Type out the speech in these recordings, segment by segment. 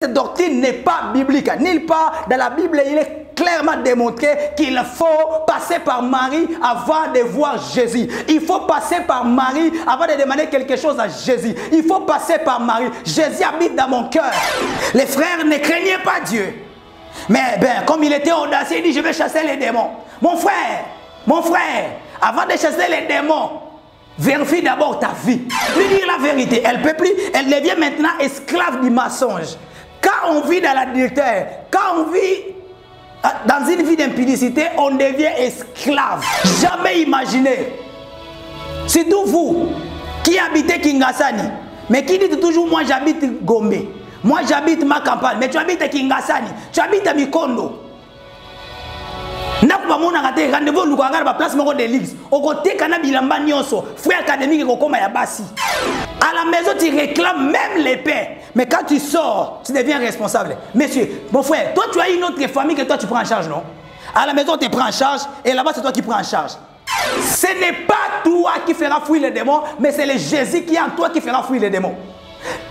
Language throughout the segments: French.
Cette doctrine n'est pas biblique. Nulle part dans la Bible, il est clairement démontré qu'il faut passer par Marie avant de voir Jésus. Il faut passer par Marie avant de demander quelque chose à Jésus. Il faut passer par Marie. Jésus habite dans mon cœur. Les frères ne craignaient pas Dieu. Mais ben, comme il était audacieux, il dit, je vais chasser les démons. Mon frère, avant de chasser les démons, vérifie d'abord ta vie. Lui dire la vérité. Elle peut plus, elle devient maintenant esclave du mensonge. Quand on vit dans l'adultère, quand on vit dans une vie d'impudicité, on devient esclave. Jamais imaginé. Surtout vous qui habitez Kingasani, mais qui dites toujours, moi j'habite Gombe, moi j'habite ma campagne, mais tu habites Kingasani, tu habites à Mikondo. Rendez-vous nous regarde la place de l'église. Au côté Kanabilamba Nyonso, frère académique comme Yabasi. À la maison, tu réclames même les pères. Mais quand tu sors, tu deviens responsable. Monsieur, mon frère, toi tu as une autre famille que toi tu prends en charge, non? À la maison, tu prends en charge et là-bas, c'est toi qui prends en charge. Ce n'est pas toi qui fera fuir les démons, mais c'est le Jésus qui est en toi qui fera fuir les démons.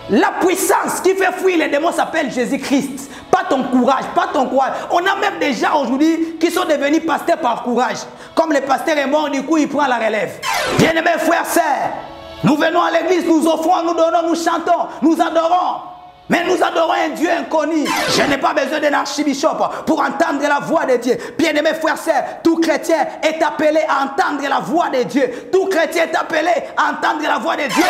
La puissance qui fait fuir les démons s'appelle Jésus-Christ. Pas ton courage, pas ton courage. On a même des gens aujourd'hui qui sont devenus pasteurs par courage. Comme le pasteur est mort, du coup, il prend la relève. Bien-aimés frères, sœurs, nous venons à l'église, nous offrons, nous donnons, nous chantons, nous adorons. Mais nous adorons un Dieu inconnu. Je n'ai pas besoin d'un archibishop pour entendre la voix de Dieu. Bien-aimés frères, sœurs, tout chrétien est appelé à entendre la voix de Dieu. Tout chrétien est appelé à entendre la voix de Dieu.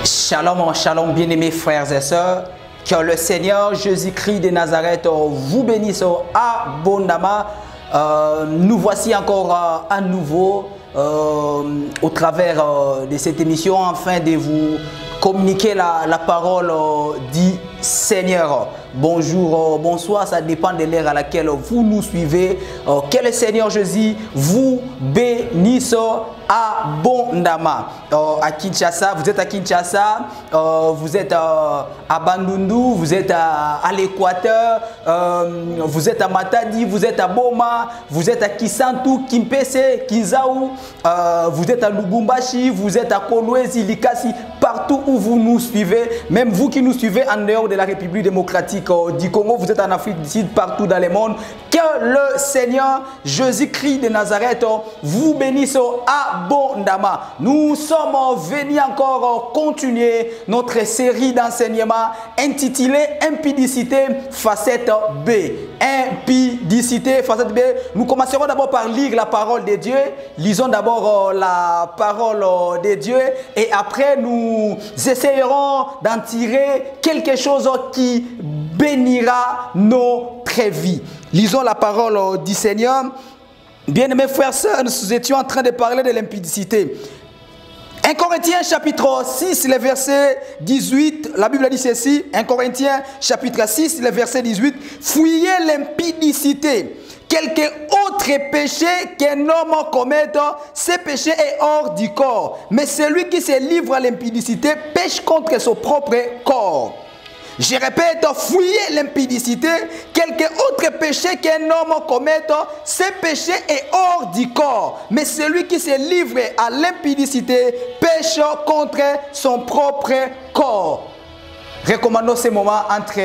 Shalom, shalom, bien-aimés frères et sœurs. Que le Seigneur Jésus-Christ de Nazareth vous bénisse abondamment. Nous voici encore à nouveau au travers de cette émission afin de vous communiquer la parole du Seigneur. Bonjour, bonsoir, ça dépend de l'heure à laquelle vous nous suivez. Que le Seigneur Jésus vous bénisse abondamment. À Kinshasa, vous êtes à Kinshasa, vous êtes à Bandundu, vous êtes à l'Équateur, vous êtes à Matadi, vous êtes à Boma, vous êtes à Kisantu, Kimpese, Kinzaou, vous êtes à Lubumbashi, vous êtes à Kolwezi, Likasi, partout où vous nous suivez, même vous qui nous suivez en dehors de la République démocratique du Congo, vous êtes en Afrique du Sud, partout dans le monde. Que le Seigneur Jésus-Christ de Nazareth vous bénisse abondamment. Nous sommes venus encore continuer notre série d'enseignements intitulée Impudicité facette B. Impudicité facette B. Nous commencerons d'abord par lire la parole de Dieu. Lisons d'abord la parole de Dieu et après nous essayerons d'en tirer quelque chose qui bénira notre vie. Lisons la parole du Seigneur. Bien-aimés frères et sœurs, nous étions en train de parler de l'impudicité. 1 Corinthiens chapitre 6, le verset 18, la Bible dit ceci. 1 Corinthiens chapitre 6, le verset 18. Fuyez l'impudicité. Quelque autre péché qu'un homme commette, ce péché est hors du corps. Mais celui qui se livre à l'impudicité pêche contre son propre corps. Je répète, fuyez l'impudicité. Quelque autre péché qu'un homme commette, ce péché est hors du corps. Mais celui qui se livre à l'impudicité pêche contre son propre corps. Recommandons ce moment entre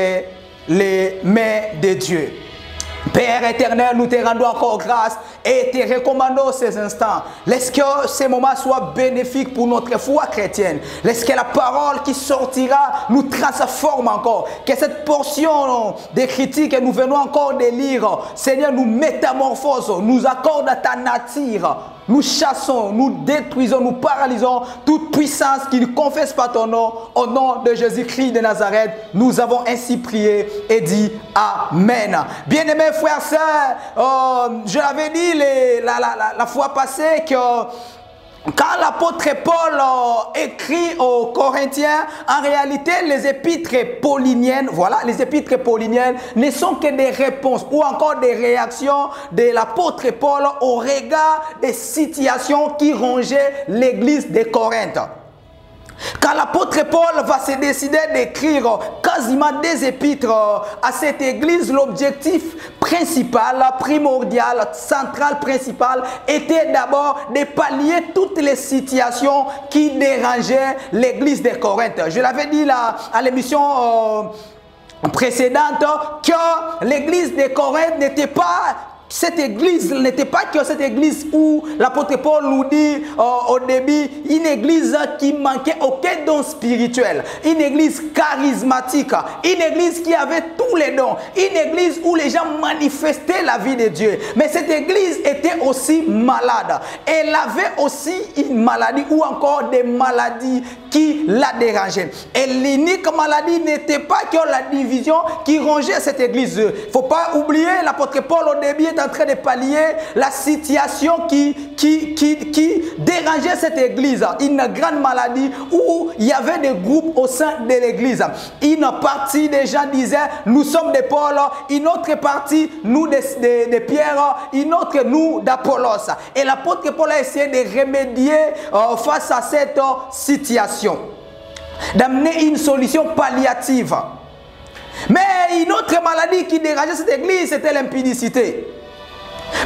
les mains de Dieu. Père éternel, nous te rendons encore grâce et te recommandons ces instants. Laisse que ces moments soient bénéfiques pour notre foi chrétienne. Laisse que la parole qui sortira nous transforme encore. Que cette portion de critique que nous venons encore de lire, Seigneur, nous métamorphose, nous accorde ta nature. Nous chassons, nous détruisons, nous paralysons toute puissance qui ne confesse pas ton nom. Au nom de Jésus-Christ de Nazareth, nous avons ainsi prié et dit Amen. Bien-aimés frères et sœurs, je l'avais dit la fois passée que quand l'apôtre Paul écrit aux Corinthiens, en réalité, les épîtres pauliniennes, voilà, les épîtres pauliniennes ne sont que des réponses ou encore des réactions de l'apôtre Paul au regard des situations qui rongeaient l'église de Corinthe. Quand l'apôtre Paul va se décider d'écrire quasiment des épîtres à cette église, l'objectif principal, primordial, central, principal était d'abord de pallier toutes les situations qui dérangeaient l'église de Corinthe. Je l'avais dit là à l'émission précédente que l'église de Corinthe n'était pas cette église n'était pas que cette église où l'apôtre Paul nous dit au début, une église qui manquait aucun don spirituel, une église charismatique, une église qui avait tous les dons, une église où les gens manifestaient la vie de Dieu. Mais cette église était aussi malade. Elle avait aussi une maladie ou encore des maladies qui la dérangeaient. Et l'unique maladie n'était pas que la division qui rongeait cette église. Il ne faut pas oublier, l'apôtre Paul au début est en train de pallier la situation qui dérangeait cette église. Une grande maladie où il y avait des groupes au sein de l'église. Une partie des gens disaient, nous sommes de Paul, une autre partie, nous de Pierre, une autre, nous d'Apollos. Et l'apôtre Paul a essayé de remédier face à cette situation, d'amener une solution palliative. Mais une autre maladie qui dérangeait cette église, c'était l'impudicité.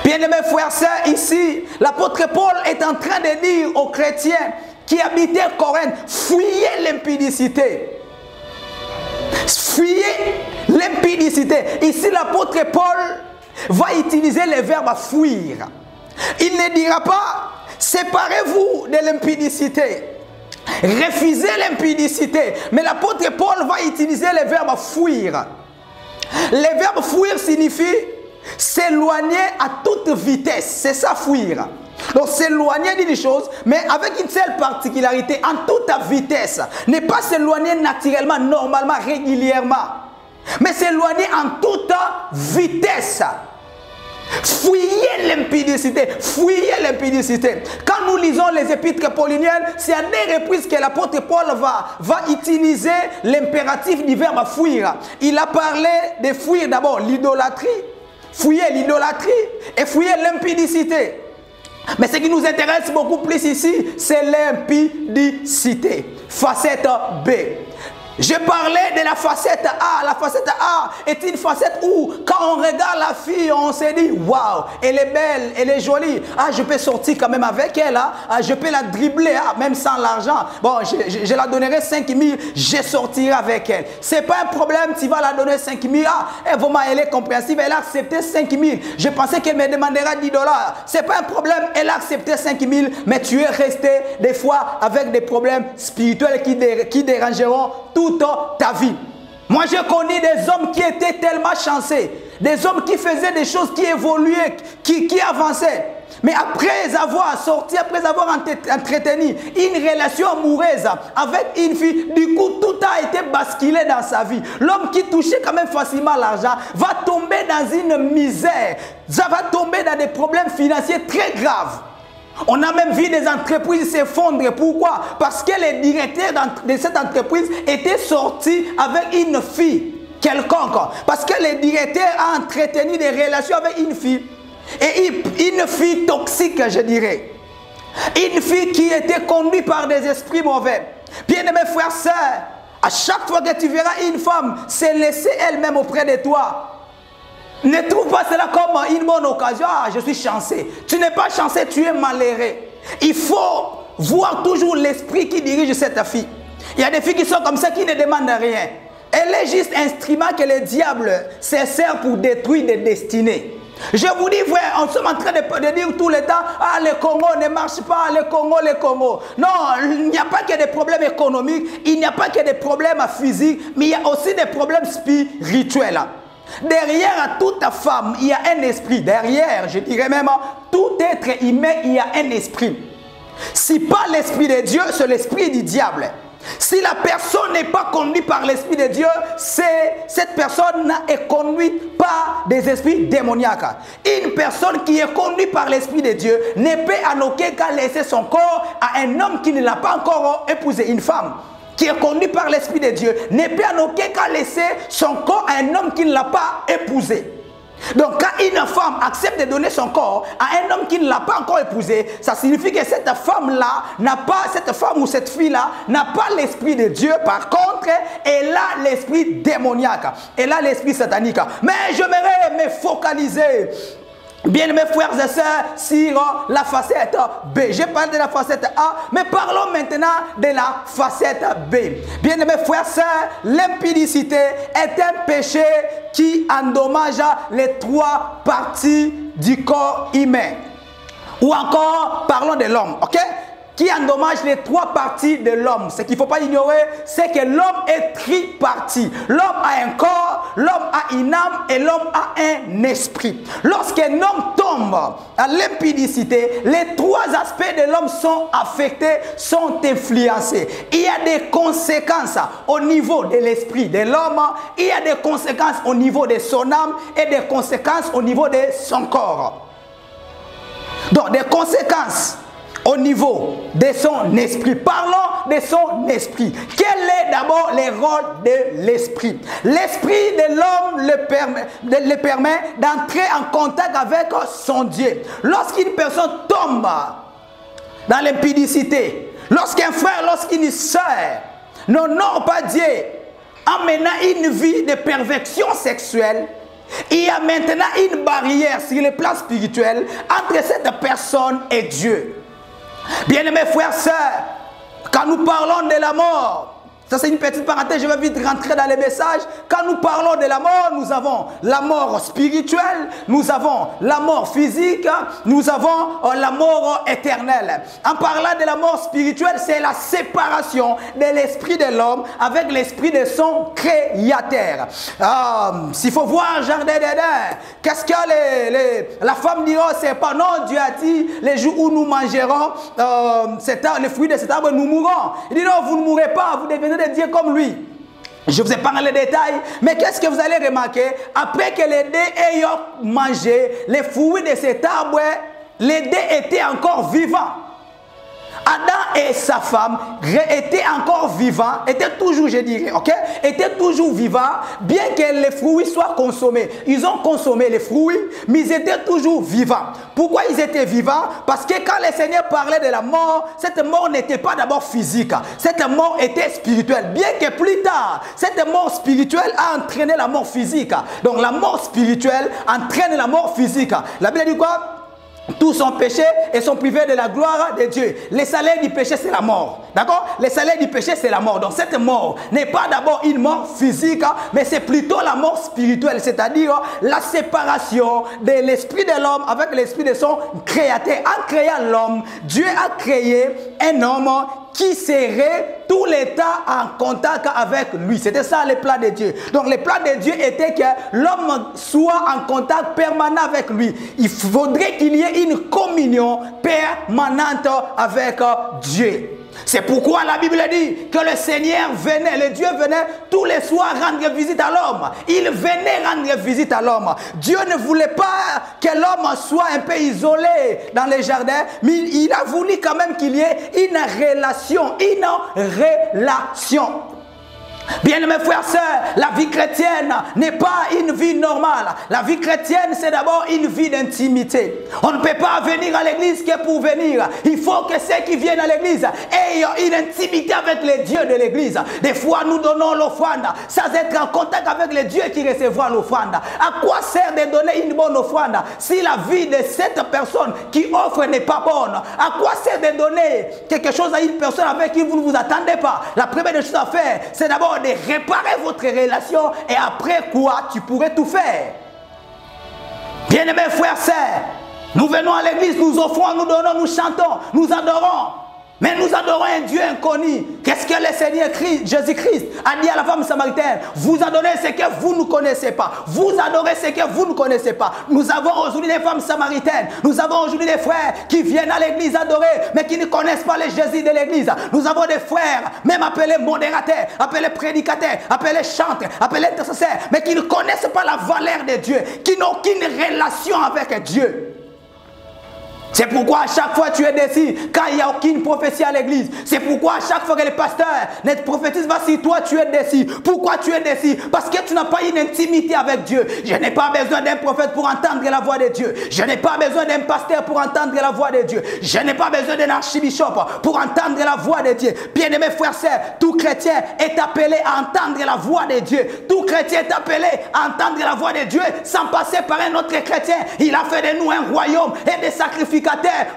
Bien-aimés frères et sœurs, ici, l'apôtre Paul est en train de dire aux chrétiens qui habitaient Corinthe, fuyez l'impudicité. Fuyez l'impudicité. Ici, l'apôtre Paul va utiliser le verbe fuir. Il ne dira pas, séparez-vous de l'impudicité. Refusez l'impudicité. Mais l'apôtre Paul va utiliser le verbe fuir. Le verbe fuir signifie s'éloigner à toute vitesse. C'est ça, fuir. Donc s'éloigner d'une chose, mais avec une seule particularité, en toute vitesse. Ne pas s'éloigner naturellement, normalement, régulièrement. Mais s'éloigner en toute vitesse. Fuyez l'impudicité, fuyez l'impudicité. Quand nous lisons les épîtres pauliniennes, c'est à des reprises que l'apôtre Paul va utiliser l'impératif du verbe fuir. Il a parlé de fuir d'abord l'idolâtrie, fuyez l'idolâtrie et fuyez l'impudicité. Mais ce qui nous intéresse beaucoup plus ici, c'est l'impudicité. Facette B. Je parlais de la facette A. La facette A est une facette où, quand on regarde la fille, on se dit, waouh, elle est belle, elle est jolie. Ah, je peux sortir quand même avec elle. Ah, je peux la dribbler, même sans l'argent. Bon, je la donnerai 5 000, je sortirai avec elle. Ce n'est pas un problème, tu vas la donner 5 000. Ah, elle est compréhensive, elle a accepté 5 000. Je pensais qu'elle me demandera 10 $. Ce n'est pas un problème, elle a accepté 5 000, mais tu es resté des fois avec des problèmes spirituels qui dérangeront toute ta vie. Moi, j'ai connu des hommes qui étaient tellement chanceux, des hommes qui faisaient des choses, qui évoluaient, qui avançaient. Mais après avoir sorti, après avoir entretenu une relation amoureuse avec une fille, du coup, tout a été basculé dans sa vie. L'homme qui touchait quand même facilement l'argent va tomber dans une misère, ça va tomber dans des problèmes financiers très graves. On a même vu des entreprises s'effondrer. Pourquoi? Parce que les directeurs de cette entreprise étaient sortis avec une fille quelconque. Parce que le directeur a entretenu des relations avec une fille. Et une fille toxique, je dirais. Une fille qui était conduite par des esprits mauvais. Bien-aimés frères, sœurs, à chaque fois que tu verras une femme se laisser elle-même auprès de toi, ne trouve pas cela comme une bonne occasion. Ah, je suis chanceux. Tu n'es pas chanceux, tu es malheureux. Il faut voir toujours l'esprit qui dirige cette fille. Il y a des filles qui sont comme ça, qui ne demandent rien. Elle est juste un instrument que le diable se sert pour détruire des destinées. Je vous dis, frère, on est en train de dire tout le temps, ah, le Congo ne marche pas, le Congo, le Congo. Non, il n'y a pas que des problèmes économiques, il n'y a pas que des problèmes physiques, mais il y a aussi des problèmes spirituels. Derrière toute femme, il y a un esprit. Derrière, je dirais même, tout être humain, il y a un esprit. Si pas l'esprit de Dieu, c'est l'esprit du diable. Si la personne n'est pas conduite par l'esprit de Dieu, cette personne est conduite par des esprits démoniaques. Une personne qui est conduite par l'esprit de Dieu ne peut en aucun cas laisser son corps à un homme qui ne l'a pas encore épousé, une femme qui est conduite par l'Esprit de Dieu, ne peut en aucun cas laisser son corps à un homme qui ne l'a pas épousé. Donc quand une femme accepte de donner son corps à un homme qui ne l'a pas encore épousé, ça signifie que cette femme-là n'a pas, cette femme ou cette fille-là n'a pas l'Esprit de Dieu. Par contre, elle a l'esprit démoniaque, elle a l'esprit satanique. Mais j'aimerais me focaliser Bien-aimés frères et sœurs, sur la facette B. J'ai parlé de la facette A, mais parlons maintenant de la facette B. Bien-aimés frères et sœurs, l'impudicité est un péché qui endommage les 3 parties du corps humain. Ou encore, parlons de l'homme, ok? Qui endommage les 3 parties de l'homme. Ce qu'il ne faut pas ignorer, c'est que l'homme est triparti. L'homme a un corps, l'homme a une âme et l'homme a un esprit. Lorsqu'un homme tombe à l'impudicité, les 3 aspects de l'homme sont affectés, sont influencés. Il y a des conséquences au niveau de l'esprit de l'homme, il y a des conséquences au niveau de son âme et des conséquences au niveau de son corps. Donc, des conséquences au niveau de son esprit. Parlons de son esprit. Quel est d'abord le rôle de l'esprit? L'esprit de l'homme le permet d'entrer en contact avec son Dieu. Lorsqu'une personne tombe dans l'impudicité, lorsqu'un frère, lorsqu'une sœur n'honore pas Dieu en menant une vie de perversion sexuelle, il y a maintenant une barrière sur le plan spirituel entre cette personne et Dieu. Bien-aimés frères et sœurs, quand nous parlons de la mort, ça c'est une petite parenthèse, je vais vite rentrer dans les messages. Quand nous parlons de la mort, nous avons la mort spirituelle, nous avons la mort physique, nous avons la mort éternelle. En parlant de la mort spirituelle, c'est la séparation de l'esprit de l'homme avec l'esprit de son créateur. S'il faut voir Jardin d'Éden, qu'est-ce que la femme dira, c'est pas non, Dieu a dit, les jours où nous mangerons les fruits de cet arbre, nous mourrons. Il dit non, vous ne mourrez pas, vous devenez de Dieu comme lui. Je vous ai parlé les détails, mais qu'est-ce que vous allez remarquer? Après que les deux ayant mangé les fruits de cet arbre, les deux étaient encore vivants. Adam et sa femme étaient encore vivants, étaient toujours, je dirais, ok, étaient toujours vivants, bien que les fruits soient consommés. Ils ont consommé les fruits, mais ils étaient toujours vivants. Pourquoi ils étaient vivants? Parce que quand le Seigneur parlait de la mort, cette mort n'était pas d'abord physique, cette mort était spirituelle. Bien que plus tard, cette mort spirituelle a entraîné la mort physique. Donc la mort spirituelle entraîne la mort physique. La Bible dit quoi? Tous sont péchés et sont privés de la gloire de Dieu. Le salaire du péché, c'est la mort. D'accord? Le salaire du péché, c'est la mort. Donc cette mort n'est pas d'abord une mort physique, mais c'est plutôt la mort spirituelle, c'est-à-dire la séparation de l'esprit de l'homme avec l'esprit de son créateur. En créant l'homme, Dieu a créé un homme qui serait tout le temps en contact avec lui. C'était ça le plan de Dieu. Donc le plan de Dieu était que l'homme soit en contact permanent avec lui. Il faudrait qu'il y ait une communion permanente avec Dieu. C'est pourquoi la Bible dit que le Seigneur venait, le Dieu venait tous les soirs rendre visite à l'homme. Il venait rendre visite à l'homme. Dieu ne voulait pas que l'homme soit un peu isolé dans les jardins, mais il a voulu quand même qu'il y ait une relation, Bien-aimés frères et sœurs, la vie chrétienne n'est pas une vie normale. La vie chrétienne, c'est d'abord une vie d'intimité. On ne peut pas venir à l'église que pour venir. Il faut que ceux qui viennent à l'église aient une intimité avec les dieux de l'église. Des fois, nous donnons l'offrande sans être en contact avec les dieux qui recevront l'offrande. À quoi sert de donner une bonne offrande si la vie de cette personne qui offre n'est pas bonne? À quoi sert de donner quelque chose à une personne avec qui vous ne vous attendez pas? La première des choses à faire, c'est d'abord de réparer votre relation et après quoi tu pourrais tout faire. Bien-aimés frères et sœurs, nous venons à l'église, nous offrons, nous donnons, nous chantons, nous adorons. Mais nous adorons un Dieu inconnu. Qu'est-ce que le Seigneur Jésus-Christ a dit à la femme samaritaine? Vous adorez ce que vous ne connaissez pas. Vous adorez ce que vous ne connaissez pas. Nous avons aujourd'hui des femmes samaritaines. Nous avons aujourd'hui des frères qui viennent à l'église adorer, mais qui ne connaissent pas le Jésus de l'église. Nous avons des frères, même appelés modérateurs, appelés prédicateurs, appelés chanteurs, appelés intercesseurs, mais qui ne connaissent pas la valeur de Dieu, qui n'ont aucune relation avec Dieu. C'est pourquoi à chaque fois tu es déçu quand il n'y a aucune prophétie à l'église. C'est pourquoi à chaque fois que le pasteur ne prophétise pas sur toi, tu es déçu. Pourquoi tu es déçu? Parce que tu n'as pas une intimité avec Dieu. Je n'ai pas besoin d'un prophète pour entendre la voix de Dieu. Je n'ai pas besoin d'un pasteur pour entendre la voix de Dieu. Je n'ai pas besoin d'un archibishop pour entendre la voix de Dieu. Bien-aimés frères et sœurs, tout chrétien est appelé à entendre la voix de Dieu. Tout chrétien est appelé à entendre la voix de Dieu sans passer par un autre chrétien. Il a fait de nous un royaume et des sacrificateurs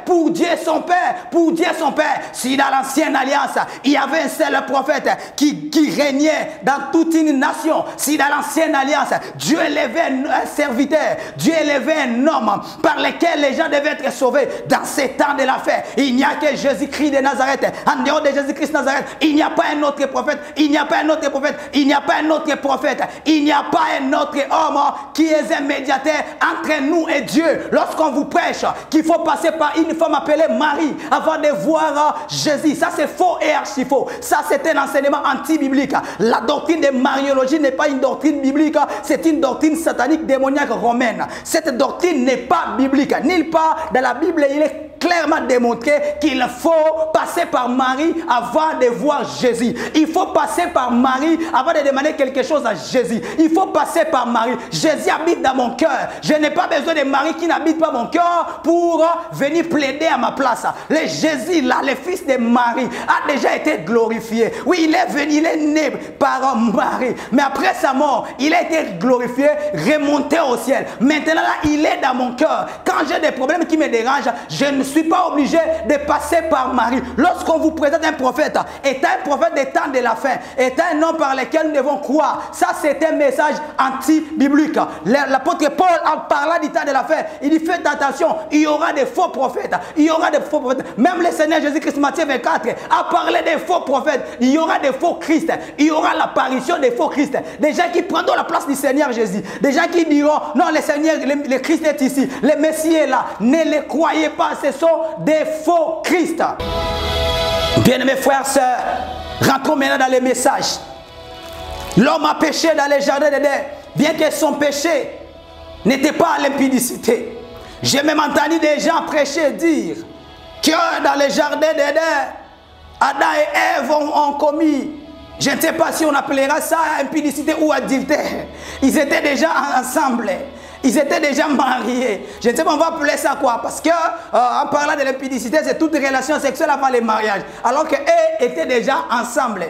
pour Dieu son Père, pour Dieu son Père. Si dans l'ancienne alliance, il y avait un seul prophète qui régnait dans toute une nation, si dans l'ancienne alliance, Dieu élevait un serviteur, Dieu élevait un homme par lequel les gens devaient être sauvés dans ces temps de la fin, il n'y a que Jésus-Christ de Nazareth. En dehors de Jésus-Christ de Nazareth, il n'y a pas un autre prophète, il n'y a pas un autre prophète, il n'y a pas un autre prophète, il n'y a pas un autre homme qui est un médiateur entre nous et Dieu. Lorsqu'on vous prêche qu'il faut passer par une femme appelée Marie avant de voir Jésus, ça c'est faux et archi faux. Ça c'est un enseignement anti-biblique. La doctrine de mariologie n'est pas une doctrine biblique, c'est une doctrine satanique démoniaque romaine. Cette doctrine n'est pas biblique. Nulle part dans la Bible il est clairement démontré qu'il faut passer par Marie avant de voir Jésus. Il faut passer par Marie avant de demander quelque chose à Jésus. Il faut passer par Marie. Jésus habite dans mon cœur. Je n'ai pas besoin de Marie qui n'habite pas mon cœur pour venir plaider à ma place. Le Jésus, là, le fils de Marie, a déjà été glorifié. Oui, il est venu, il est né par Marie. Mais après sa mort, il a été glorifié, remonté au ciel. Maintenant, là, il est dans mon cœur. Quand j'ai des problèmes qui me dérangent, je ne suis pas obligé de passer par Marie. Lorsqu'on vous présente un prophète, est un prophète des temps de la fin, est un nom par lequel nous devons croire. Ça, c'est un message anti-biblique. L'apôtre Paul, en parlant du temps de la fin, il dit faites attention, il y aura des faux prophètes. Il y aura des faux prophètes. Même le Seigneur Jésus-Christ, Matthieu 24, a parlé des faux prophètes. Il y aura des faux Christ. Il y aura l'apparition des faux Christ. Des gens qui prendront la place du Seigneur Jésus. Des gens qui diront non, le Seigneur, le Christ est ici. Le Messie est là. Ne les croyez pas. Ce sont des faux Christ. Bien-aimés frères et sœurs, rentrons maintenant dans les messages. L'homme a péché dans les jardins d'Éden, bien que son péché n'était pas à l'impudicité. J'ai même entendu des gens prêcher dire que dans les jardins d'Éden, Adam et Ève ont commis, je ne sais pas si on appellera ça impudicité ou adultère. Ils étaient déjà ensemble. Ils étaient déjà mariés. Je ne sais pas, on va appeler ça quoi? Parce que, en parlant de l'impudicité, c'est toute relation sexuelle avant le mariage. Alors qu'eux étaient déjà ensemble.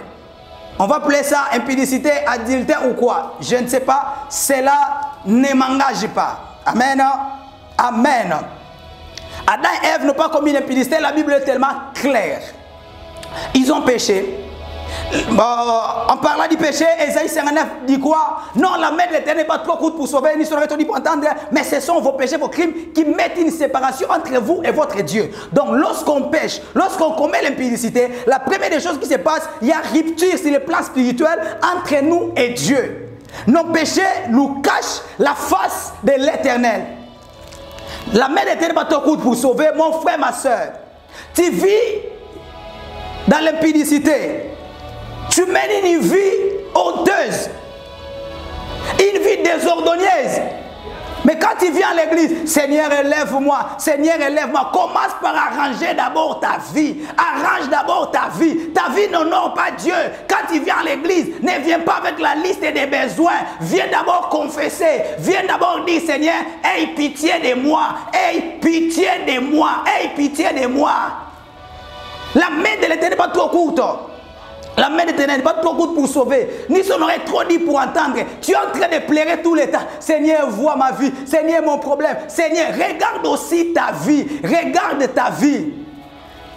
On va appeler ça impudicité, adultère ou quoi? Je ne sais pas. Cela ne m'engage pas. Amen. Amen. Adam et Ève n'ont pas commis l'impudicité. La Bible est tellement claire. Ils ont péché. En parlant du péché, Ésaïe 59 dit quoi? Non, la main de l'Éternel n'est pas trop courte pour sauver, ni son oreille pour entendre, mais ce sont vos péchés, vos crimes qui mettent une séparation entre vous et votre Dieu. Donc lorsqu'on pêche, lorsqu'on commet l'impudicité, la première des choses qui se passe, il y a rupture sur le plan spirituel entre nous et Dieu. Nos péchés nous cachent la face de l'Éternel. La main de l'Éternel n'est pas trop courte pour sauver, mon frère, ma soeur. Tu vis dans l'impudicité. Tu mènes une vie honteuse, une vie désordonneuse. Mais quand tu viens à l'église, Seigneur, élève-moi, Seigneur, élève-moi. Commence par arranger d'abord ta vie. Arrange d'abord ta vie. Ta vie n'honore pas Dieu. Quand tu viens à l'église, ne viens pas avec la liste des besoins. Viens d'abord confesser. Viens d'abord dire, Seigneur, aie pitié de moi. Aie pitié de moi. Aie pitié de moi. La main de l'Éternel n'est pas trop courte. La main de l'Éternel n'est pas trop courte pour sauver, ni son oreille trop dit pour entendre. Tu es en train de pleurer tout le temps. Seigneur, vois ma vie. Seigneur, mon problème. Seigneur, regarde aussi ta vie. Regarde ta vie.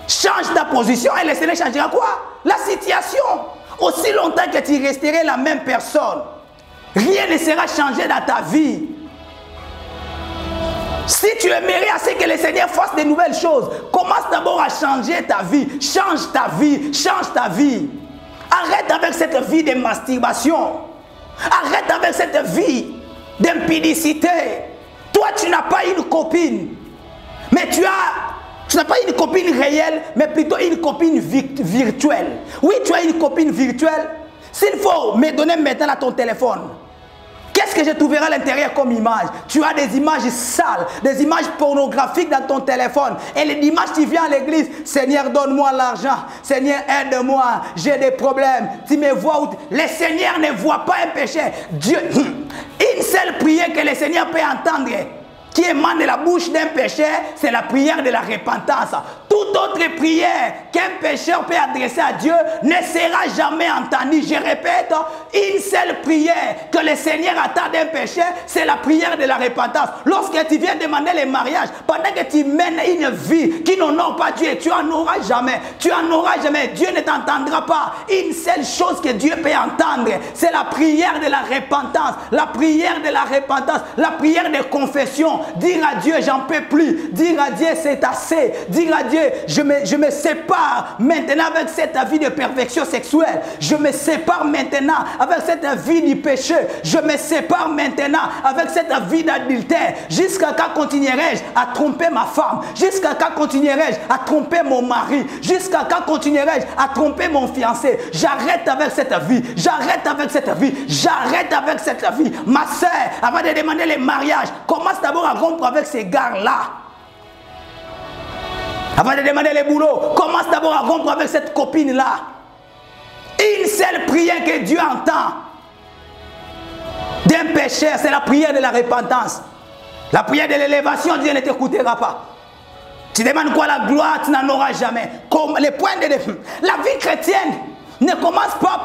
Change ta position et le Seigneur changera quoi? La situation. Aussi longtemps que tu resterais la même personne, rien ne sera changé dans ta vie. Si tu aimerais à ce que le Seigneur fasse de nouvelles choses, commence d'abord à changer ta vie. Change ta vie. Change ta vie. Arrête avec cette vie de masturbation. Arrête avec cette vie d'impudicité. Toi, tu n'as pas une copine. Mais tu n'as pas une copine réelle, mais plutôt une copine virtuelle. Oui, tu as une copine virtuelle. S'il faut me donner maintenant à ton téléphone, qu'est-ce Qu'est-ce que je trouverai à l'intérieur comme image? Tu as des images sales, des images pornographiques dans ton téléphone. Et les dimanches, tu viens à l'église. Seigneur, donne-moi l'argent. Seigneur, aide-moi. J'ai des problèmes. Tu me vois où... Le Seigneur ne voit pas un péché. Dieu, une seule prière que le Seigneur peut entendre, qui émane de la bouche d'un pécheur, c'est la prière de la repentance. Toute autre prière qu'un pécheur peut adresser à Dieu ne sera jamais entendue. Je répète, une seule prière que le Seigneur attend d'un pécheur, c'est la prière de la repentance. Lorsque tu viens demander le mariage, pendant que tu mènes une vie qui n'honore pas Dieu, tu en auras jamais. Tu en auras jamais. Dieu ne t'entendra pas. Une seule chose que Dieu peut entendre, c'est la prière de la repentance. La prière de la repentance. La prière de confession. Dire à Dieu, j'en peux plus. Dire à Dieu, c'est assez. Dire à Dieu, je me sépare maintenant avec cette vie de perfection sexuelle. Je me sépare maintenant avec cette vie du péché. Je me sépare maintenant avec cette vie d'adultère. Jusqu'à quand continuerai-je à tromper ma femme? Jusqu'à quand continuerai-je à tromper mon mari? Jusqu'à quand continuerai-je à tromper mon fiancé? J'arrête avec cette vie. J'arrête avec cette vie. J'arrête avec cette vie. Ma soeur, avant de demander le mariage, commence d'abord à rompre avec ces gars-là. Avant de demander le boulot, commence d'abord à rompre avec cette copine-là. Une seule prière que Dieu entend d'un pécheur, c'est la prière de la repentance. La prière de l'élévation, Dieu ne t'écoutera pas. Tu demandes quoi la gloire, tu n'en auras jamais. Comme les points de la vie chrétienne ne commence pas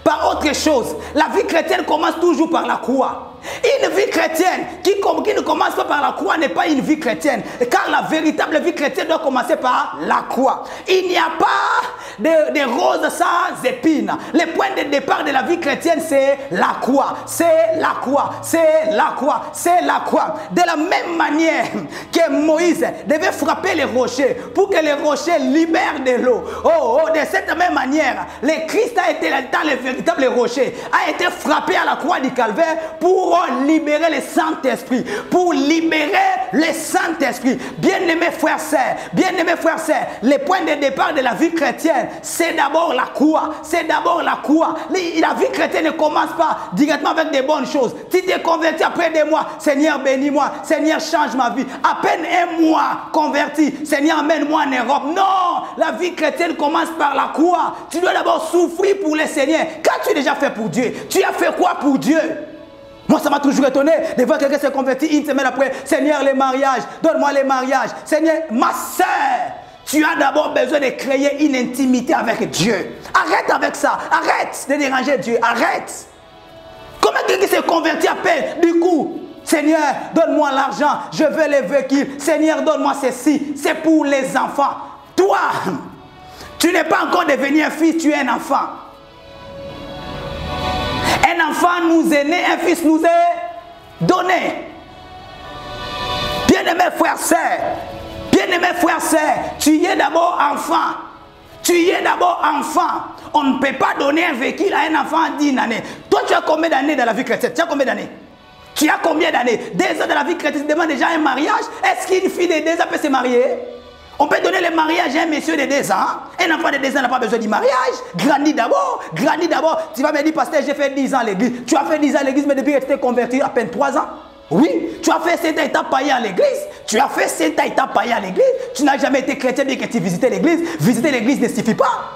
par autre chose. La vie chrétienne commence toujours par la croix. Une vie chrétienne qui ne commence pas par la croix n'est pas une vie chrétienne. Car la véritable vie chrétienne doit commencer par la croix. Il n'y a pas de roses sans épines. Le point de départ de la vie chrétienne, c'est la croix. C'est la croix. C'est la croix. C'est la croix. De la même manière que Moïse devait frapper les rochers pour que les rochers libèrent de l'eau. De cette même manière, le Christ a été dans le véritable rocher, a été frappé à la croix du calvaire pour libérer le Saint-Esprit, pour libérer le Saint-Esprit. Bien-aimés frères et sœurs, le point de départ de la vie chrétienne, c'est d'abord la croix. C'est d'abord la croix. La vie chrétienne ne commence pas directement avec des bonnes choses. Tu t'es converti après 2 mois, Seigneur bénis-moi, Seigneur change ma vie. À peine 1 mois converti, Seigneur amène-moi en Europe. Non, la vie chrétienne commence par la croix. Tu dois d'abord souffrir pour le Seigneur. Qu'as-tu déjà fait pour Dieu? Tu as fait quoi pour Dieu? Moi, ça m'a toujours étonné de voir quelqu'un se convertir 1 semaine après. Seigneur, les mariages, donne-moi les mariages. Seigneur, ma soeur, tu as d'abord besoin de créer une intimité avec Dieu. Arrête avec ça. Arrête de déranger Dieu. Arrête. Comment quelqu'un se convertit à peine? Du coup, Seigneur, donne-moi l'argent. Je veux les véhicules. Seigneur, donne-moi ceci. C'est pour les enfants. Toi, tu n'es pas encore devenu un fils, tu es un enfant. Un enfant nous est né, un fils nous est donné. Bien-aimés frères et sœurs, tu es d'abord enfant. Tu es d'abord enfant. On ne peut pas donner un véhicule à un enfant à 10 années. Toi, tu as combien d'années dans la vie chrétienne? Tu as combien d'années? Tu as combien d'années? 2 ans de la vie chrétienne, tu demandes déjà un mariage. Est-ce qu'une fille de 2 ans peut se marier? On peut donner le mariage à un monsieur de 2 ans. Un enfant de 2 ans n'a pas besoin du mariage. Grandis d'abord. Grandis d'abord. Tu vas me dire, pasteur, j'ai fait 10 ans à l'église. Tu as fait 10 ans à l'église, mais depuis que tu t'es converti, à peine 3 ans. Oui, tu as fait 7 ans et tu as paillé à l'église. Tu as fait 7 ans et tu as paillé à l'église. Tu n'as jamais été chrétien bien que tu visitais l'église. Visiter l'église ne suffit pas.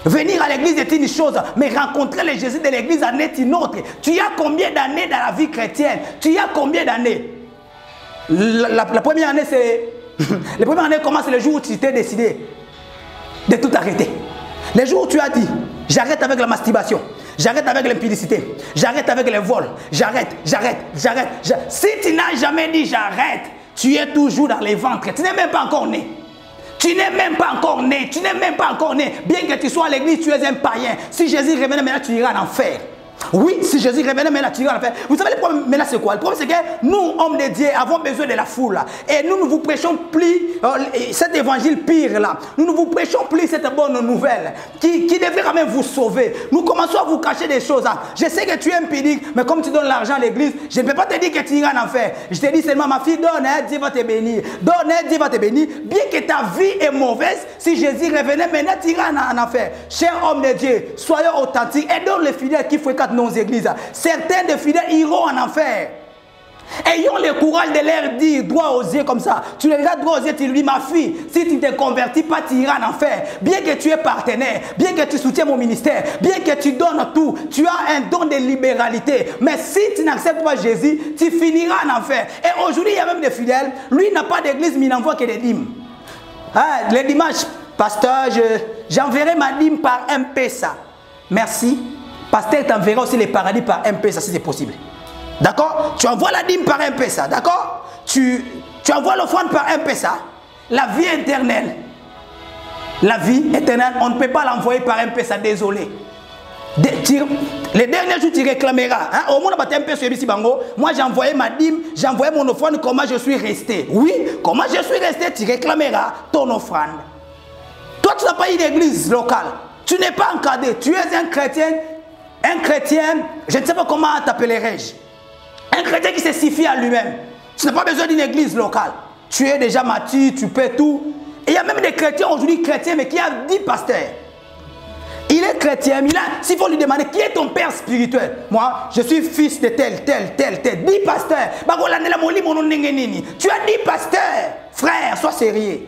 Venir à l'église est une chose, mais rencontrer le Jésus de l'église en est une autre. Tu as combien d'années dans la vie chrétienne? Tu as combien d'années? La première année, c'est... La première année commence le jour où tu t'es décidé de tout arrêter. Le jour où tu as dit, j'arrête avec la masturbation, j'arrête avec l'impudicité, j'arrête avec les vols, j'arrête. Si tu n'as jamais dit j'arrête, tu es toujours dans les ventres. Tu n'es même pas encore né. Tu n'es même pas encore né. Tu n'es même pas encore né. Bien que tu sois à l'église, tu es un païen. Si Jésus revenait maintenant, tu iras en enfer. Oui, si Jésus revenait maintenant, tu iras en enfer. Vous savez, le problème maintenant, c'est quoi? Le problème, c'est que nous, hommes de Dieu, avons besoin de la foule. Et nous ne vous prêchons plus cet évangile pire là. Nous ne vous prêchons plus cette bonne nouvelle qui devrait quand même vous sauver. Nous commençons à vous cacher des choses. Je sais que tu es impudique, mais comme tu donnes l'argent à l'église, je ne peux pas te dire que tu iras en enfer. Je te dis seulement, ma fille, donne, Dieu va te bénir. Donne, Dieu va te bénir. Bien que ta vie est mauvaise, si Jésus revenait maintenant, tu iras en enfer. Chers hommes de Dieu, soyons authentiques. Aidons les fidèles qui fréquentent dans nos églises. Certains des fidèles iront en enfer. Ayons le courage de leur dire droit aux yeux comme ça. Tu les regardes droit aux yeux, tu lui dis ma fille, si tu ne te convertis pas, tu iras en enfer. Bien que tu es partenaire, bien que tu soutiens mon ministère, bien que tu donnes tout, tu as un don de libéralité. Mais si tu n'acceptes pas Jésus, tu finiras en enfer. Et aujourd'hui, il y a même des fidèles, lui n'a pas d'église, mais il n'envoie que des dîmes. Ah, les dimanches, pasteur, j'enverrai ma dîme par M-Pesa. Merci. Pasteur, t'enverra aussi les paradis par M-Pesa si c'est possible. D'accord? Tu envoies la dîme par M-Pesa, d'accord? Tu envoies l'offrande par M-Pesa. La vie éternelle. La vie éternelle, on ne peut pas l'envoyer par M-Pesa, désolé. Les derniers jours, tu réclameras. Hein? Au moins, moi, j'ai envoyé ma dîme, j'ai envoyé mon offrande, comment je suis resté. Oui, comment je suis resté, tu réclameras ton offrande. Toi, tu n'as pas une église locale. Tu n'es pas encadré. Tu es un chrétien, je ne sais pas comment t'appellerais-je. Un chrétien qui se suffit à lui-même. Tu n'as pas besoin d'une église locale. Tu es déjà mature, tu peux tout. Et il y a même des chrétiens aujourd'hui, chrétiens, mais qui a 10 pasteurs. Il est chrétien, mais là, s'il faut lui demander qui est ton père spirituel. Moi, je suis fils de tel. 10 pasteurs. Tu as 10 pasteurs. Frère, sois sérieux.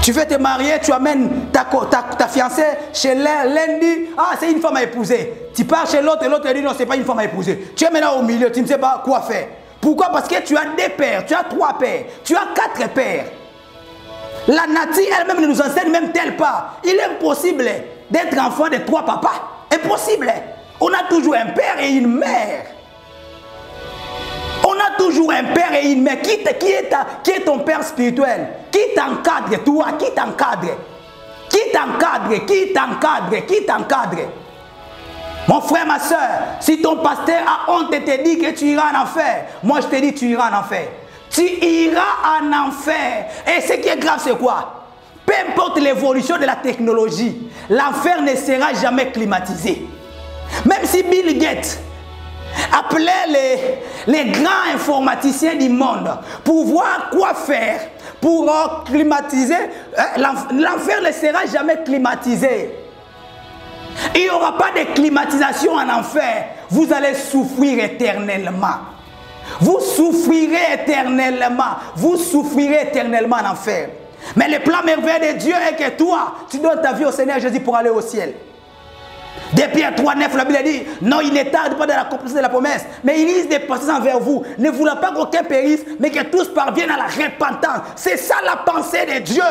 Tu veux te marier, tu amènes ta fiancée chez l'un dit, ah, c'est une femme à épouser. Tu pars chez l'autre et l'autre dit, non, c'est pas une femme à épouser. Tu es maintenant au milieu, tu ne sais pas quoi faire. Pourquoi? Parce que tu as 2 pères, tu as 3 pères, tu as 4 pères. La nature elle-même ne nous enseigne même tel pas. Il est impossible d'être enfant de 3 papas. Impossible. On a toujours un père et une mère. On a toujours un père et une mère. Qui est ton père spirituel? Qui t'encadre, toi? Qui t'encadre? Qui t'encadre? Qui t'encadre? Qui t'encadre? Mon frère, ma soeur, si ton pasteur a honte et te dit que tu iras en enfer, moi je te dis tu iras en enfer. Tu iras en enfer. Et ce qui est grave, c'est quoi? Peu importe l'évolution de la technologie, l'enfer ne sera jamais climatisé. Même si Bill Gates appelait les grands informaticiens du monde pour voir quoi faire pour climatiser, l'enfer ne sera jamais climatisé. Il n'y aura pas de climatisation en enfer. Vous allez souffrir éternellement. Vous souffrirez éternellement. Vous souffrirez éternellement en enfer. Mais le plan merveilleux de Dieu est que toi, tu donnes ta vie au Seigneur Jésus pour aller au ciel. De Pierre 3,9, la Bible dit, non, il ne tarde pas dans l'accomplissement de la promesse, mais il lise des pensées envers vous, ne voulant pas qu'aucun périsse, mais que tous parviennent à la repentance. C'est ça la pensée de Dieu.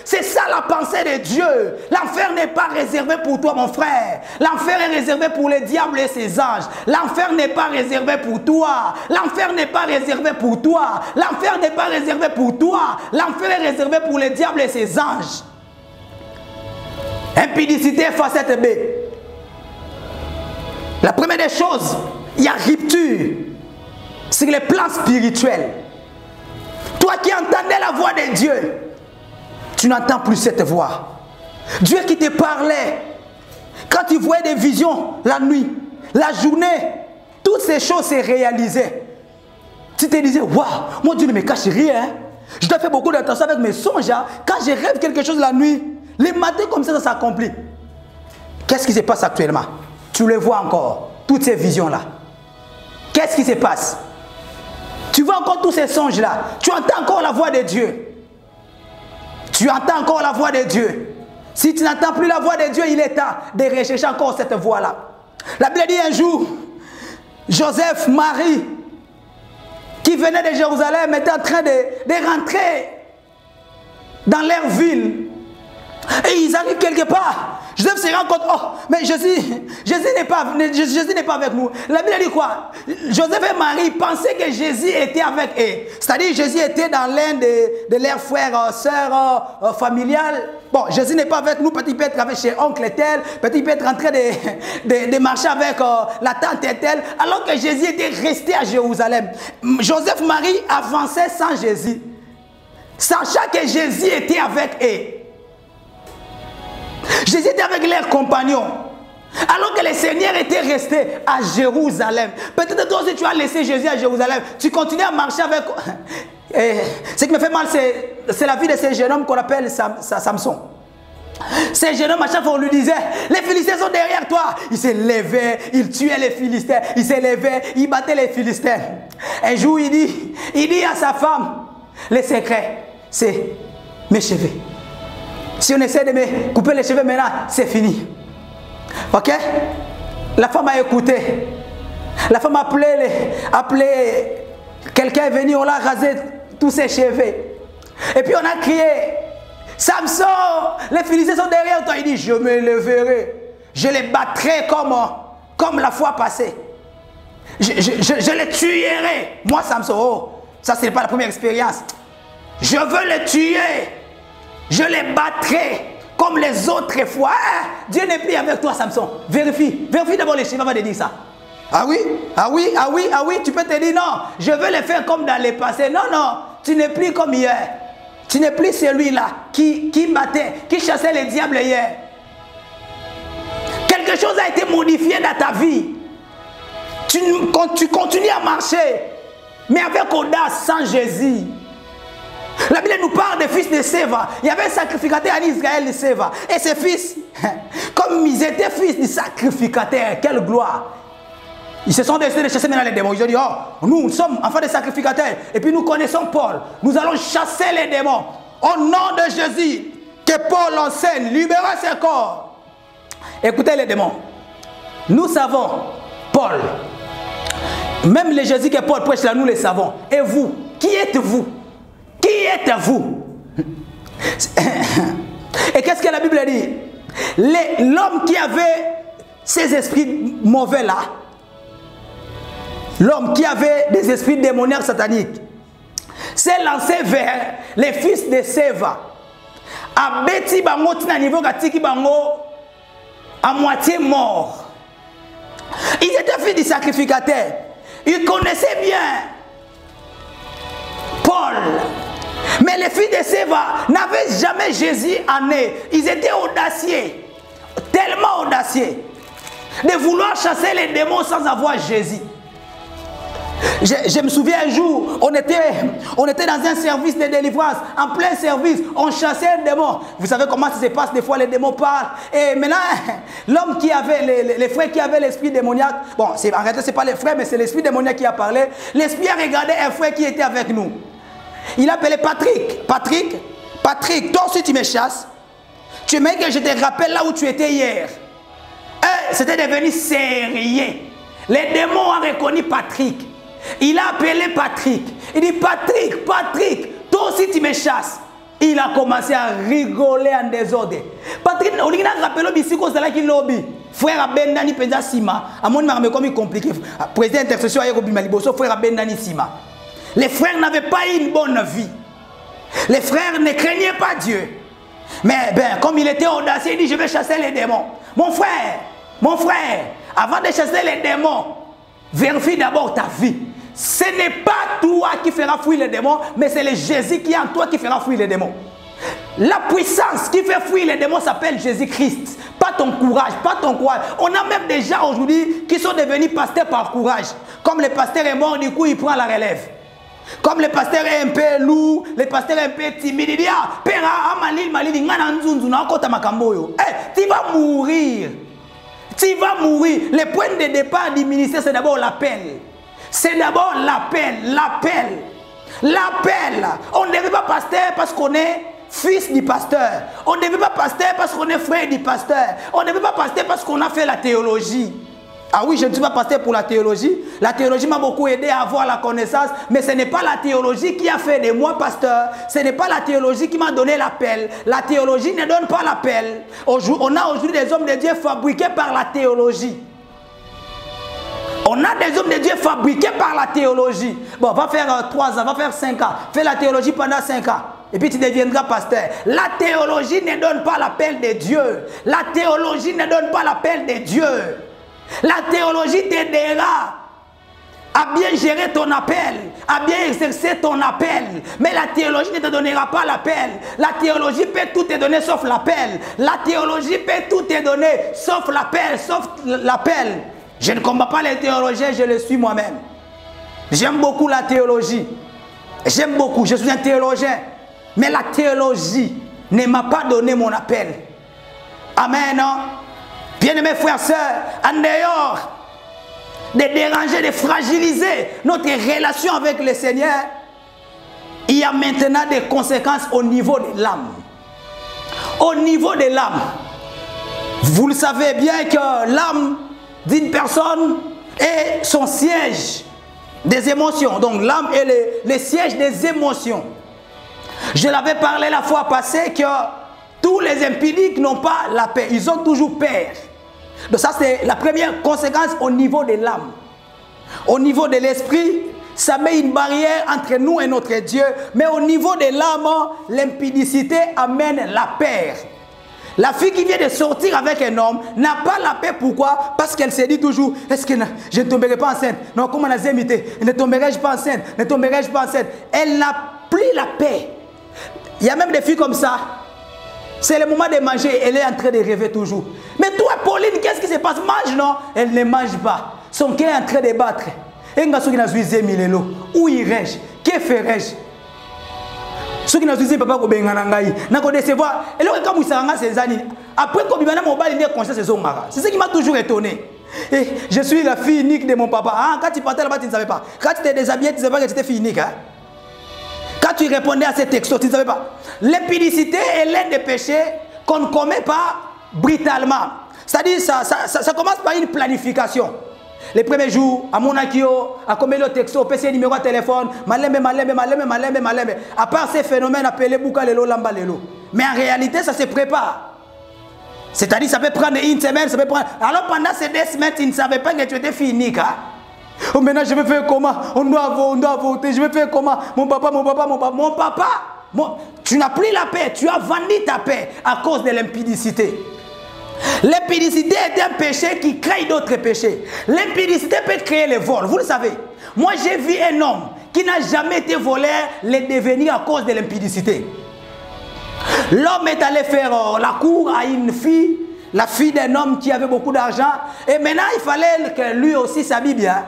C'est ça la pensée de Dieu. L'enfer n'est pas réservé pour toi, mon frère. L'enfer est réservé pour les diables et ses anges. L'enfer n'est pas réservé pour toi. L'enfer n'est pas réservé pour toi. L'enfer n'est pas réservé pour toi. L'enfer est réservé pour les diables et ses anges. Impudicité, facette B. La première des choses, il y a rupture sur le plan spirituel. Toi qui entendais la voix de Dieu, tu n'entends plus cette voix. Dieu qui te parlait, quand tu voyais des visions la nuit, la journée, toutes ces choses se réalisaient. Tu te disais, waouh, mon Dieu ne me cache rien. Je dois faire beaucoup d'attention avec mes songes. Quand je rêve quelque chose la nuit, les matins comme ça s'accomplit. Qu'est-ce qui se passe actuellement? Tu les vois encore, toutes ces visions-là. Qu'est-ce qui se passe? Tu vois encore tous ces songes-là. Tu entends encore la voix de Dieu. Tu entends encore la voix de Dieu. Si tu n'entends plus la voix de Dieu, il est temps de rechercher encore cette voix-là. La Bible dit un jour, Joseph, Marie, qui venait de Jérusalem, était en train de rentrer dans leur ville. Et ils arrivent quelque part. Joseph se rend compte, oh, mais Jésus n'est pas avec nous. La Bible dit quoi? Joseph et Marie pensaient que Jésus était avec eux. C'est-à-dire Jésus était dans l'un de leurs frères, sœurs familiales. Bon, Jésus n'est pas avec nous, peut-être il peut être avec chez oncle tel, peut-être il peut être en train de marcher avec la tante telle, alors que Jésus était resté à Jérusalem. Joseph et Marie avançaient sans Jésus, sachant que Jésus était avec eux. Jésus était avec leurs compagnons. Alors que le Seigneur était resté à Jérusalem. Peut-être toi aussi tu as laissé Jésus à Jérusalem. Tu continues à marcher avec... Et ce qui me fait mal, c'est la vie de ce jeune homme qu'on appelle Samson. Ces jeunes hommes, à chaque fois, on lui disait, les Philistins sont derrière toi. Il s'est levé, il tuait les Philistins. Il s'est levé, il battait les Philistins. Un jour, il dit à sa femme, le secret, c'est mes cheveux. Si on essaie de me couper les cheveux maintenant, c'est fini. Ok? La femme a écouté. La femme a appelé quelqu'un est venu, on l'a rasé tous ses cheveux. Et puis on a crié, Samson, les Philistins sont derrière toi. Il dit, je me leverai. Je les battrai comme la fois passée. Je les tuerai. Moi, Samson, oh, ça, ce n'est pas la première expérience. Je veux les tuer. Je les battrai comme les autres fois. Ah, Dieu n'est plus avec toi, Samson. Vérifie. Vérifie d'abord les chiffres avant de dire ça. Ah oui, ah oui, ah oui, ah oui. Tu peux te dire non. Je veux les faire comme dans le passé. Non, non. Tu n'es plus comme hier. Tu n'es plus celui-là qui battait, qui chassait les diables hier. Quelque chose a été modifié dans ta vie. Tu continues à marcher, mais avec audace, sans Jésus. La Bible nous parle des fils de Séva. Il y avait un sacrificateur en Israël de Séva. Et ces fils, comme ils étaient fils du sacrificateur, quelle gloire. Ils se sont décidés de chasser maintenant les démons. Ils ont dit, oh, nous sommes enfants des sacrificateurs. Et puis nous connaissons Paul. Nous allons chasser les démons. Au nom de Jésus, que Paul enseigne, libérez ses corps. Écoutez les démons. Nous savons, Paul, même les Jésus que Paul prêche là, nous les savons. Et vous, qui êtes-vous? Qui êtes-vous? Et qu'est-ce que la Bible dit? L'homme qui avait ces esprits mauvais là, l'homme qui avait des esprits démoniaques sataniques, s'est lancé vers les fils de Séva. A beti bango tina niveau katiki bango à moitié mort. Ils étaient fils du sacrificateur. Ils connaissaient bien Paul. Mais les fils de Séva n'avaient jamais Jésus en eux. Ils étaient audacieux. Tellement audacieux. De vouloir chasser les démons sans avoir Jésus. Je me souviens un jour, on était dans un service de délivrance, en plein service, on chassait un démon. Vous savez comment ça se passe, des fois les démons parlent. Et maintenant, l'homme qui avait, les frères qui avaient l'esprit démoniaque, bon, en réalité, ce n'est pas les frères, mais c'est l'esprit démoniaque qui a parlé. L'esprit a regardé un frère qui était avec nous. Il appelait Patrick. Patrick, toi aussi tu me chasses. Tu veux que je te rappelle là où tu étais hier. C'était devenu sérieux. Les démons ont reconnu Patrick. Il a appelé Patrick. Il dit, Patrick, toi aussi tu me chasses. Il a commencé à rigoler en désordre. Patrick, on lui a rappelé Bissiko, c'est là qu'il lobby. Frère Abendani Penza Sima. À mon avis, comme compliqué. Président intercession à Yerobi Maliboso, frère Abendani Sima. Les frères n'avaient pas eu une bonne vie. Les frères ne craignaient pas Dieu. Mais ben, comme il était audacieux, il dit, je vais chasser les démons. Mon frère, avant de chasser les démons, vérifie d'abord ta vie. Ce n'est pas toi qui fera fuir les démons, mais c'est le Jésus qui est en toi qui fera fuir les démons. La puissance qui fait fuir les démons s'appelle Jésus-Christ. Pas ton courage, pas ton courage. On a même des gens aujourd'hui qui sont devenus pasteurs par courage. Comme le pasteur est mort, du coup il prend la relève. Comme le pasteur est un peu lourd, le pasteur est un peu timide, il dit, ah, père, tu vas mourir. Tu vas mourir. Le point de départ du ministère, c'est d'abord l'appel. C'est d'abord l'appel. On ne devait pas pasteur parce qu'on est fils du pasteur. On ne devait pas pasteur parce qu'on est frère du pasteur. On ne devait pas pasteur parce qu'on a fait la théologie. Ah oui, je ne suis pas pasteur pour la théologie. La théologie m'a beaucoup aidé à avoir la connaissance, mais ce n'est pas la théologie qui a fait de moi pasteur. Ce n'est pas la théologie qui m'a donné l'appel. La théologie ne donne pas l'appel. On a aujourd'hui des hommes de Dieu fabriqués par la théologie. On a des hommes de Dieu fabriqués par la théologie. Bon, va faire 3 ans, va faire 5 ans. Fais la théologie pendant 5 ans. Et puis tu deviendras pasteur. La théologie ne donne pas l'appel de Dieu. La théologie ne donne pas l'appel de Dieu. La théologie t'aidera à bien gérer ton appel, à bien exercer ton appel. Mais la théologie ne te donnera pas l'appel. La théologie peut tout te donner sauf l'appel. La théologie peut tout te donner sauf l'appel. Je ne combats pas les théologiens, je le suis moi-même. J'aime beaucoup la théologie. J'aime beaucoup, je suis un théologien. Mais la théologie ne m'a pas donné mon appel. Amen. Bien-aimés frères et sœurs, en dehors de déranger, de fragiliser notre relation avec le Seigneur, il y a maintenant des conséquences au niveau de l'âme. Au niveau de l'âme. Vous le savez bien que l'âme d'une personne est son siège des émotions. Donc l'âme est le siège des émotions. Je l'avais parlé la fois passée que tous les impudiques n'ont pas la paix. Ils ont toujours peur. Donc ça c'est la première conséquence au niveau de l'âme. Au niveau de l'esprit, ça met une barrière entre nous et notre Dieu. Mais au niveau de l'âme, l'impudicité amène la peur. La fille qui vient de sortir avec un homme n'a pas la paix. Pourquoi? Parce qu'elle se dit toujours, est-ce que je ne tomberai pas enceinte? Non, comment on a imité? Ne tomberai-je pas enceinte? Ne tomberai-je pas enceinte? Elle n'a plus la paix. Il y a même des filles comme ça. C'est le moment de manger, elle est en train de rêver toujours. Mais toi, Pauline, qu'est-ce qui se passe? Mange, non? Elle ne mange pas. Son cœur est en train de battre. Où irais-je? Que ferais-je? Ceux qui n'ont pas papa ko benga ngai na ko décevoir et là quand Moussanga ces années après ko bibana mobile n'est conscience ces mara c'est ce qui m'a toujours étonné. Et je suis la fille unique de mon papa. Ah, quand tu partais là-bas tu ne savais pas. Quand tu t'es déshabillé tu ne savais pas que tu étais fille unique, hein? Quand tu répondais à ces textos tu ne savais pas. L'impudicité est l'un des péchés qu'on ne commet pas brutalement. C'est-à-dire ça commence par une planification. Les premiers jours, à Monakio, à combien de textos, PC numéro de téléphone, malembe. À part ces phénomènes appelés Boukalelo, Lambalelo. Mais en réalité, ça se prépare. C'est-à-dire, ça peut prendre une semaine, ça peut prendre. Alors pendant ces 2 semaines, tu ne savais pas que tu étais fini. Hein? Oh, maintenant, je vais faire comment? On doit voter, je vais faire comment? Mon papa. Tu n'as plus la paix, tu as vendu ta paix à cause de l'impudicité. L'impudicité est un péché qui crée d'autres péchés. L'impudicité peut créer le vol, vous le savez. Moi j'ai vu un homme qui n'a jamais été voleur le devenir à cause de l'impudicité. L'homme est allé faire la cour à une fille, la fille d'un homme qui avait beaucoup d'argent. Et maintenant il fallait que lui aussi s'habille bien.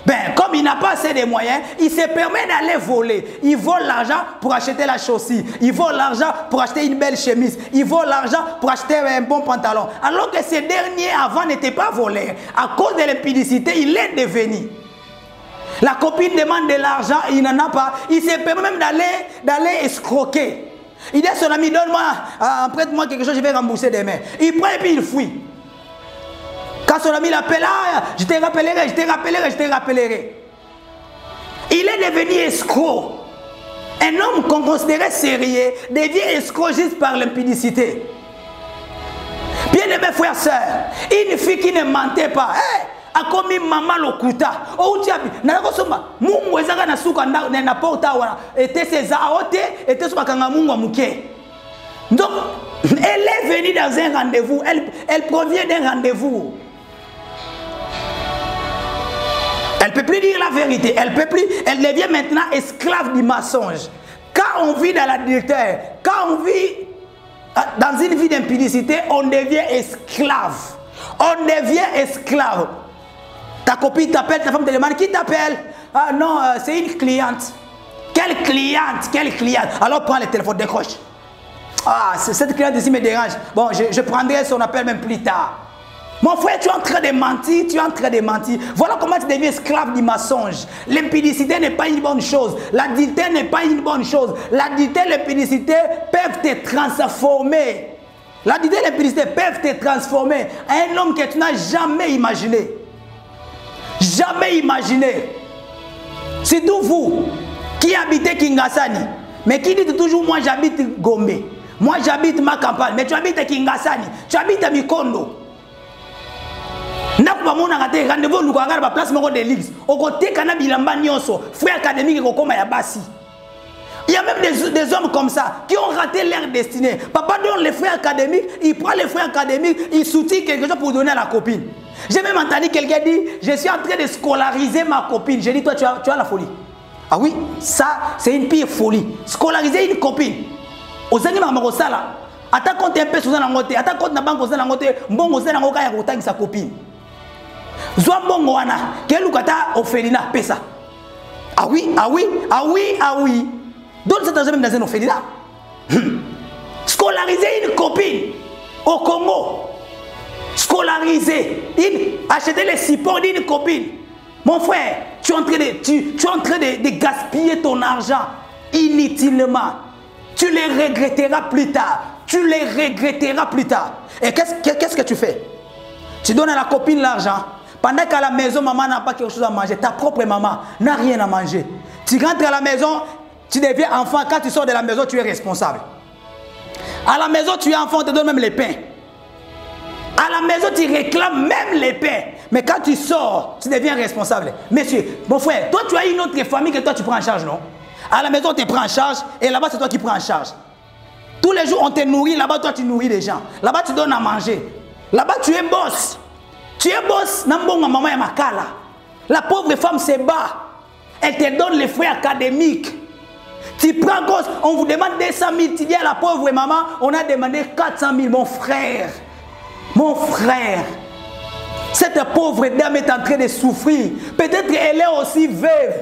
Ben, comme il n'a pas assez de moyens, il se permet d'aller voler. Il vole l'argent pour acheter la chaussure. Il vole l'argent pour acheter une belle chemise. Il vole l'argent pour acheter un bon pantalon. Alors que ces derniers avant n'étaient pas volés. À cause de l'impudicité, il est devenu. La copine demande de l'argent, il n'en a pas. Il se permet même d'aller escroquer. Il dit à son ami, donne-moi, prête-moi quelque chose, je vais rembourser demain. Il prend et puis il fuit. Quand son ami l'appelle, je te rappellerai. Il est devenu escroc. Un homme qu'on considérait sérieux devient escroc juste par l'impudicité. Bien aimés frères et sœurs, une fille qui ne mentait pas, a commis maman lokuta. Oh tiabi, na kosoma, mungu ezaka na suka na porta wala, était ses aote, était sur kanga mungu amuke. Donc, elle est venue dans un rendez-vous, elle provient d'un rendez-vous. Elle ne peut plus dire la vérité. Elle devient maintenant esclave du mensonge. Quand on vit dans l'adultère, quand on vit dans une vie d'impudicité, on devient esclave. On devient esclave. Ta copine t'appelle, ta femme te demande qui t'appelle? Ah non, c'est une cliente. Quelle cliente? Alors prends le téléphone, décroche. Ah, cette cliente ici me dérange. Bon, je prendrai son appel même plus tard. Mon frère, tu es en train de mentir, Voilà comment tu deviens esclave du mensonge. L'impudicité n'est pas une bonne chose. L'adultère n'est pas une bonne chose. L'adultère et l'impudicité peuvent te transformer. L'adultère et l'impudicité peuvent te transformer à un homme que tu n'as jamais imaginé. Jamais imaginé. Surtout vous qui habitez Kingasani, mais qui dites toujours, moi j'habite Gombe, moi j'habite ma campagne, mais tu habites Kingasani, tu habites à Mikondo. Rendez-vous nous regarde la place de l'église. Au côté Kanabilamba Nyonso, frère académique comme Yabasi. Il y a même des hommes comme ça qui ont raté leur destinée. Papa donne les frères académiques, il prend les frères académiques, il soutient quelque chose pour donner à la copine. J'ai même entendu quelqu'un dire, je suis en train de scolariser ma copine. J'ai dit, toi tu as la folie. Ah oui, ça c'est une pire folie. Scolariser une copine. Aux années Mamarosala, attends quand tu es un peu sous un angoté, attends quand tu es un peu sous un angoté, bon aux années Maroka y a sa copine. Zwambongo wana, quel lukata Ophelina pesa. Ah oui. Donne cet argent même dans un Ophelina. Scolariser une copine. au Congo, scolariser, acheter les supports d'une copine. Mon frère, tu es en train de gaspiller ton argent inutilement. Tu les regretteras plus tard. Tu les regretteras plus tard. Et qu'est-ce que tu fais? Tu donnes à la copine l'argent. Pendant qu'à la maison, maman n'a pas quelque chose à manger. Ta propre maman n'a rien à manger. Tu rentres à la maison, tu deviens enfant. Quand tu sors de la maison, tu es responsable. À la maison, tu es enfant, on te donne même les pains. À la maison, tu réclames même les pains. Mais quand tu sors, tu deviens responsable. Monsieur, mon frère, toi, tu as une autre famille que toi, tu prends en charge, non? À la maison, on te prend en charge et là-bas, c'est toi qui prends en charge. Tous les jours, on te nourrit. Là-bas, toi, tu nourris les gens. Là-bas, tu donnes à manger. Là-bas, tu es boss. Tu es boss. Maman et Makala. La pauvre femme se bat. Elle te donne les frais académiques. Tu prends gosse, on vous demande 200 000. Tu dis à la pauvre maman, on a demandé 400 000. Mon frère. Mon frère. Cette pauvre dame est en train de souffrir. Peut-être elle est aussi veuve.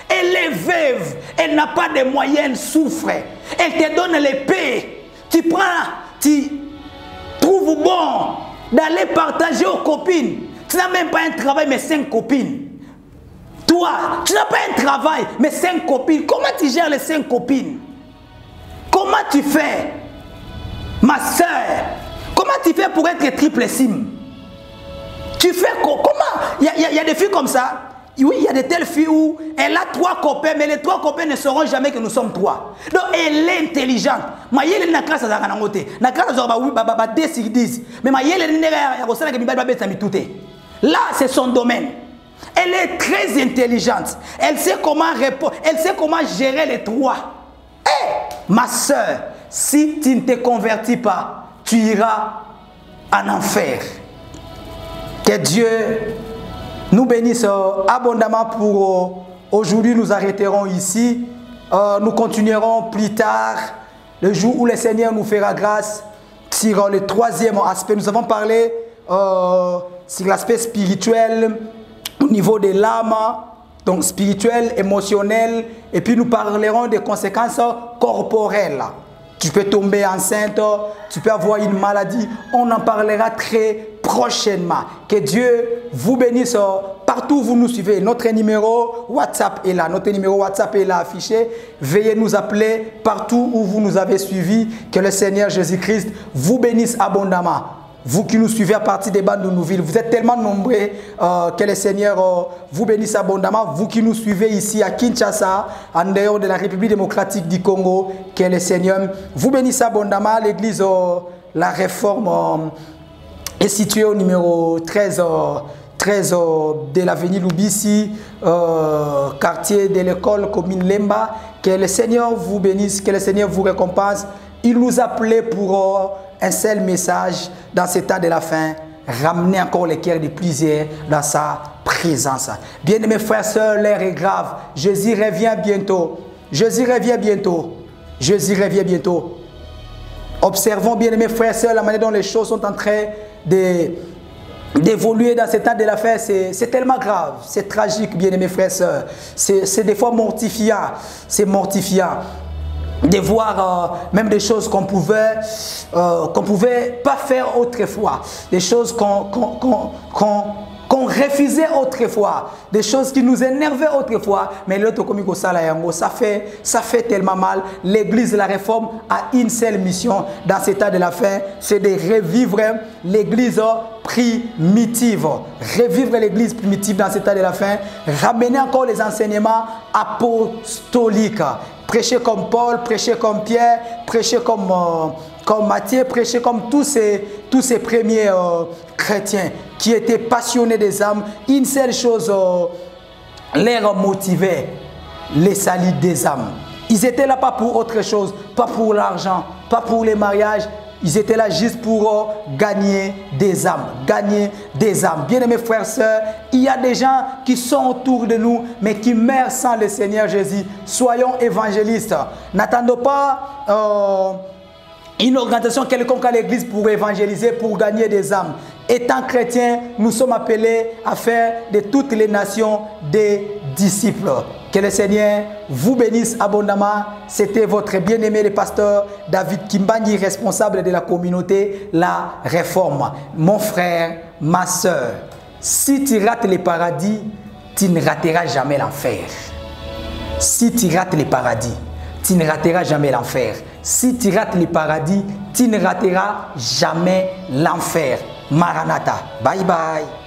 Elle est veuve. Elle n'a pas de moyens, elle souffre. Elle te donne les paix. Tu prends, tu trouves bon d'aller partager aux copines. Tu n'as même pas un travail, mais 5 copines. Toi, tu n'as pas un travail, mais 5 copines. Comment tu gères les 5 copines? Comment tu fais? Ma soeur, comment tu fais pour être triple sim? Tu fais comment? Il y a des filles comme ça. Oui, il y a de telles filles où elle a 3 copains, mais les 3 copains ne sauront jamais que nous sommes 3. Donc elle est intelligente. Mais elle est dans la classe à Zaranangote. Dans la classe à 10 sur 10. Mais elle est là, c'est son domaine. Elle est très intelligente. Elle sait comment répondre. Elle sait comment gérer les 3. Eh, ma soeur, si tu ne te convertis pas, tu iras en enfer. Que Dieu nous bénisse abondamment pour aujourd'hui. Nous arrêterons ici. Nous continuerons plus tard, le jour où le Seigneur nous fera grâce, sur le 3e aspect. Nous avons parlé sur l'aspect spirituel, au niveau de l'âme, donc spirituel, émotionnel, et puis nous parlerons des conséquences corporelles. Tu peux tomber enceinte, tu peux avoir une maladie. On en parlera très prochainement. Que Dieu vous bénisse partout où vous nous suivez. Notre numéro WhatsApp est là. Notre numéro WhatsApp est là affiché. Veuillez nous appeler partout où vous nous avez suivis. Que le Seigneur Jésus-Christ vous bénisse abondamment. Vous qui nous suivez à partir des bandes de nos villes, vous êtes tellement nombreux que le Seigneur vous bénisse abondamment. Vous qui nous suivez ici à Kinshasa, en dehors de la République démocratique du Congo, que le Seigneur vous bénisse abondamment. L'église La Réforme est située au numéro 13 de l'avenue Lubisi, quartier de l'école commune Lemba. Que le Seigneur vous bénisse, que le Seigneur vous récompense. Il nous appelait pour un seul message dans cet temps de la fin, ramener encore les cœurs de plusieurs dans sa présence. Bien-aimés frères et sœurs, l'heure est grave. Jésus revient bientôt. Jésus revient bientôt. Jésus revient bientôt. Observons, bien-aimés frères et sœurs, la manière dont les choses sont en train d'évoluer dans cet temps de la fin. C'est tellement grave, c'est tragique, bien-aimés frères et sœurs. C'est des fois mortifiant. C'est mortifiant de voir même des choses qu'on pouvait pas faire autrefois, des choses qu'on refusait autrefois, des choses qui nous énervaient autrefois, mais l'autre comme ça fait tellement mal. L'église de la Réforme a une seule mission dans cet état de la fin, c'est de revivre l'église primitive. Revivre l'église primitive dans cet état de la fin, ramener encore les enseignements apostoliques. Prêcher comme Paul, prêcher comme Pierre, prêcher comme Matthieu, prêcher comme tous ces premiers chrétiens qui étaient passionnés des âmes. Une seule chose les motivait, les salut des âmes. Ils étaient là pas pour autre chose, pas pour l'argent, pas pour les mariages. Ils étaient là juste pour gagner des âmes, gagner des âmes. Bien-aimés frères et sœurs, il y a des gens qui sont autour de nous, mais qui meurent sans le Seigneur Jésus. Soyons évangélistes. N'attendons pas une organisation quelconque à l'église pour évangéliser, pour gagner des âmes. Étant chrétiens, nous sommes appelés à faire de toutes les nations des disciples. Que le Seigneur vous bénisse abondamment. C'était votre bien-aimé le pasteur David Kimbani, responsable de la communauté La Réforme. Mon frère, ma soeur, si tu rates le paradis, tu ne rateras jamais l'enfer. Si tu rates le paradis, tu ne rateras jamais l'enfer. Si tu rates le paradis, tu ne rateras jamais l'enfer. Maranatha. Bye bye.